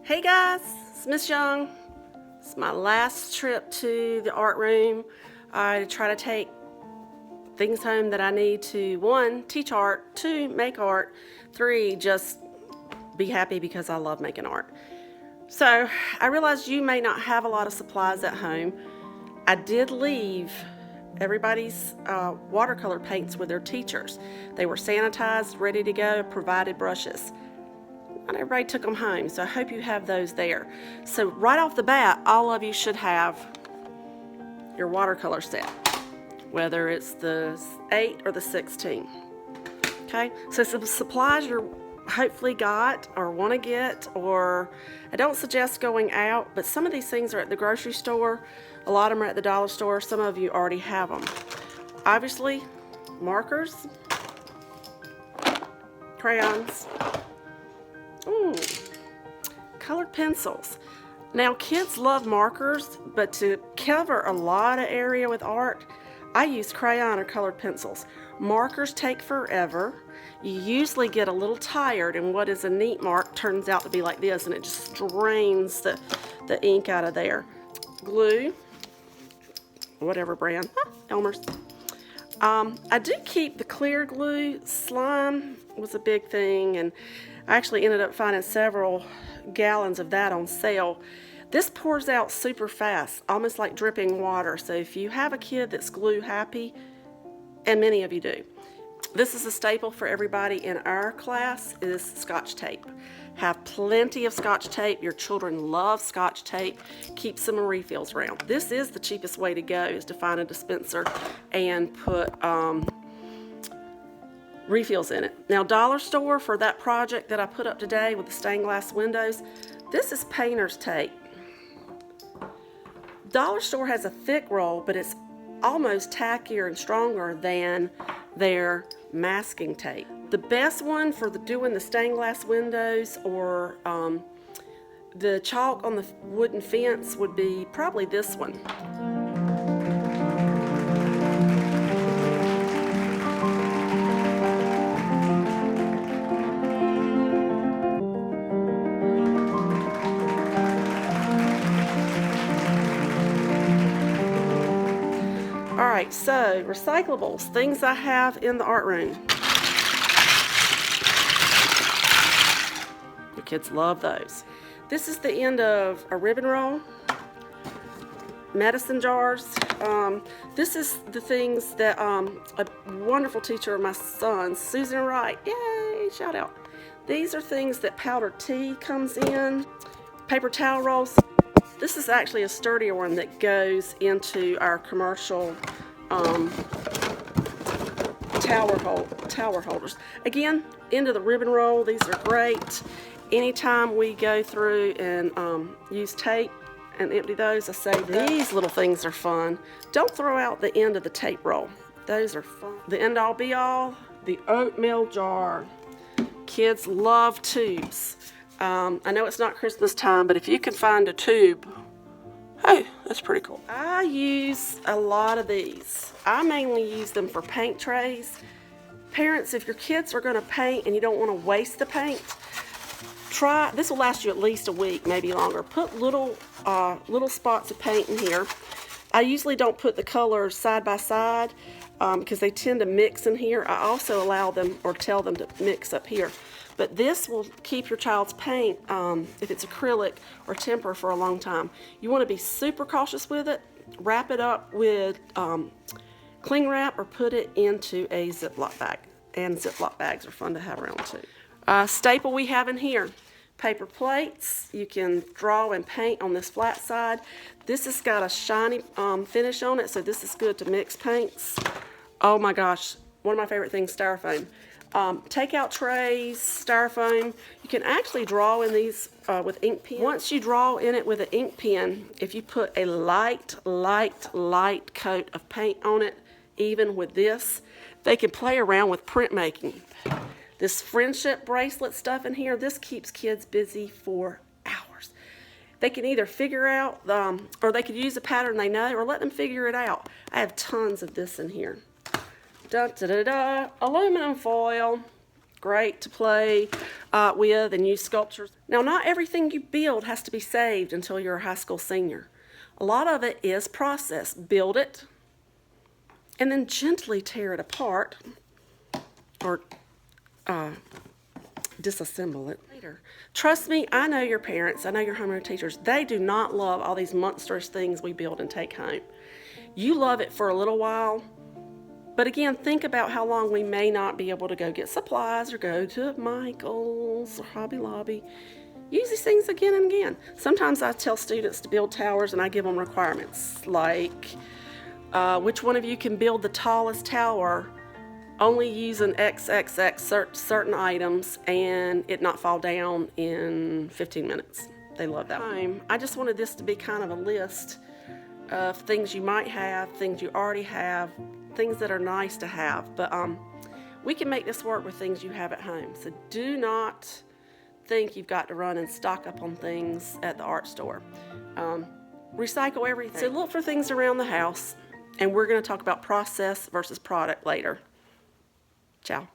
Hey guys, it's Miss Young. It's my last trip to the art room. I try to take things home that I need to, 1, teach art, 2, make art, 3, just be happy because I love making art. So I realized you may not have a lot of supplies at home. I did leave everybody's watercolor paints with their teachers. They were sanitized, ready to go, provided brushes. Not everybody took them home, so I hope you have those there. So right off the bat, all of you should have your watercolor set, whether it's the 8 or the 16. Okay, so some supplies you're hopefully got or want to get, or I don't suggest going out, but some of these things are at the grocery store. A lot of them are at the dollar store. Some of you already have them. Obviously, markers, crayons, colored pencils. Now kids love markers, but to cover a lot of area with art, I use crayon or colored pencils. Markers take forever. You usually get a little tired, and what is a neat mark turns out to be like this, and it just drains the ink out of there. Glue, whatever brand, Elmer's. I do keep the clear glue. Slime was a big thing, and I actually ended up finding several gallons of that on sale. This pours out super fast, almost like dripping water. So if you have a kid that's glue happy, and many of you do, this is a staple for everybody in our class, is Scotch tape. Have plenty of Scotch tape. Your children love Scotch tape. Keep some refills around. This is the cheapest way to go, is to find a dispenser and put refills in it. Now, dollar store, for that project that I put up today with the stained glass windows, this is painter's tape. Dollar store has a thick roll, but it's almost tackier and stronger than their masking tape. The best one for doing the stained glass windows or the chalk on the wooden fence would be probably this one. Alright, so recyclables, things I have in the art room. Your kids love those. This is the end of a ribbon roll, medicine jars. This is the things that a wonderful teacher of my son's, Susan Wright, yay, shout out. These are things that powdered tea comes in, paper towel rolls. This is actually a sturdier one that goes into our commercial tower holders. Again, into the ribbon roll, these are great. Anytime we go through and use tape and empty those, I say these little things are fun. Don't throw out the end of the tape roll. Those are fun. The end all be all, the oatmeal jar. Kids love tubes. I know it's not Christmas time, but if you can find a tube, hey, that's pretty cool. I use a lot of these. I mainly use them for paint trays. Parents, if your kids are going to paint and you don't want to waste the paint, this will last you at least a week, maybe longer. Put little spots of paint in here. I usually don't put the colors side by side because they tend to mix in here. I also allow them or tell them to mix up here. But this will keep your child's paint, if it's acrylic or temper, for a long time. You want to be super cautious with it. Wrap it up with cling wrap or put it into a Ziploc bag. And Ziploc bags are fun to have around too. Staple we have in here, paper plates. You can draw and paint on this flat side. This has got a shiny finish on it, so this is good to mix paints. Oh my gosh, one of my favorite things, styrofoam. Takeout trays, styrofoam. You can actually draw in these with ink pen. Once you draw in it with an ink pen, if you put a light coat of paint on it, even with this, they can play around with printmaking. This friendship bracelet stuff in here, this keeps kids busy for hours. They can either figure out, or they could use a pattern they know, or let them figure it out. I have tons of this in here. Aluminum foil, great to play with and use sculptures. Now, not everything you build has to be saved until you're a high school senior. A lot of it is process. Build it and then gently tear it apart or disassemble it later. Trust me, I know your parents, I know your homeroom teachers. They do not love all these monstrous things we build and take home. You love it for a little while, but again, think about how long we may not be able to go get supplies or go to Michael's or Hobby Lobby. Use these things again and again. Sometimes I tell students to build towers and I give them requirements like which one of you can build the tallest tower only using XXX certain items and it not fall down in 15 minutes. They love that one. I just wanted this to be kind of a list of things you might have, things you already have, things that are nice to have. But we can make this work with things you have at home. So do not think you've got to run and stock up on things at the art store. Recycle everything. So look for things around the house, and we're going to talk about process versus product later. Ciao.